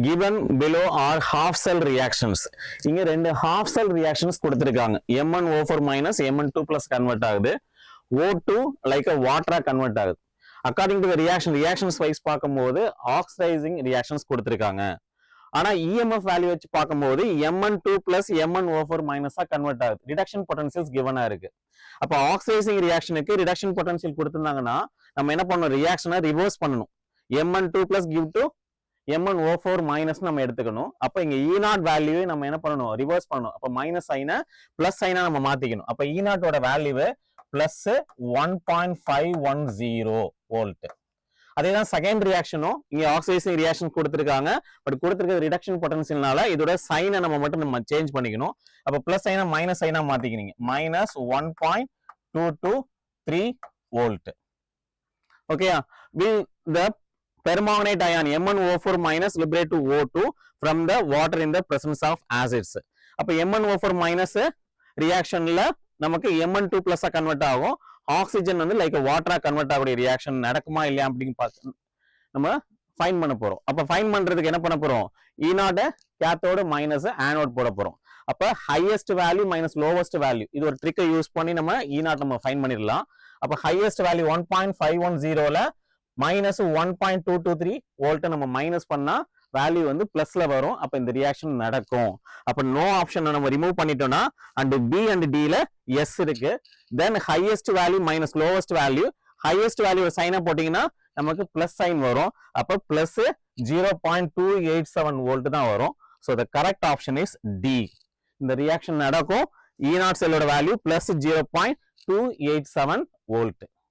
given below are half cell reactions. இங்க ரெண்டு half cell reactions கொடுத்திருக்காங்க. Mn O4 minus Mn2 plus convert ஆகுது. O2 like a water convert ஆகுது. According to the reactions wise பார்க்கும்போது oxidizing reactions கொடுத்திருக்காங்க. ஆனா EMF value வச்சு பார்க்கும்போது Mn2 plus MnO4 minus convert ஆகுது. ரிடக்ஷன் பொட்டன்ஷியல்ஸ் கிவனா இருக்கு. அப்ப ஆக்சிடைசிங் ரியாக்ஷனுக்கு ரிடக்ஷன் பொட்டன்ஷியல் கொடுத்திருந்தாங்கன்னா நம்ம என்ன பண்ணணும், ரியாக்ஷனை ரிவர்ஸ் பண்ணணும். Mn2 plus give to MnO4 minus நம்ம எடுத்துக்கணும். அப்ப இங்க E0 வேல்யூ நம்ம என்ன பண்ணணும், ரிவர்ஸ் பண்ணணும். அப்ப மைனஸ் சைனை பிளஸ் சைனா நம்ம மாத்திக்கணும். அப்ப E0 ஓட வேல்யூ பிளஸ் 1.510 வோல்ட். அதேதான் செகண்ட் ரியாக்ஷனும் இங்க ஆக்சிடைசிங் ரியாக்ஷன் கொடுத்திருக்காங்க. பட் கொடுத்திருக்கிறது ரிடக்ஷன் பொட்டன்ஷியல்னால இதோட சைனை நம்ம சேஞ்ச் பண்ணிக்கணும். அப்ப பிளஸ் சைனா மைனஸ் சைனா மாத்திக்கிறீங்க. Minus 1.223 volt. ஓகேயா? will the permanganate ion MnO4 minus liberate to O2 from the water in the presence of acids. அப்ப MnO4 minus ரியாக்ஷன்ல நமக்கு Mn2 plus கன்வெர்ட் ஆகும். ஆக்சிஜன் வந்து லைக் வாட்டரா கன்வெர்ட் ஆகக்கூடிய ரியாக்ஷன் நடக்குமா இல்லையா அப்படின்னு பார்த்து நம்ம ஃபைன் பண்ண போறோம். அப்ப ஃபைன் பண்றதுக்கு என்ன பண்ண போறோம், E0 கேத்தோட மைனஸ் ஆனோட் போட போறோம். அப்ப highest value minus lowest value, இது ஒரு ட்ரிக்கை யூஸ் பண்ணி நம்ம E0 நம்ம ஃபைன் பண்ணிடலாம். அப்ப ஹையஸ்ட் வேல்யூ 1.510ல மைனஸ் 1.223 வோல்ட் நம்ம மைனஸ் பண்ணா வேல்யூ வந்து பிளஸ்ல வரும். அப்ப இந்த ரியாக்ஷன் நடக்கும். அப்ப நோ ஆப்ஷன் நம்ம ரிமூவ் பண்ணிட்டோம்னா அண்ட் பி அண்ட் டில எஸ் இருக்கு. Then highest value minus lowest value, highest value சைனா போட்டீங்கன்னா நமக்கு பிளஸ் சைன் வரும். அப்ப பிளஸ் 0.287 வோல்ட் தான் வரும். So the correct option is D. இந்த ரியாக்ஷன் நடக்கும். E0 செல்லோட value plus 0.287 volt.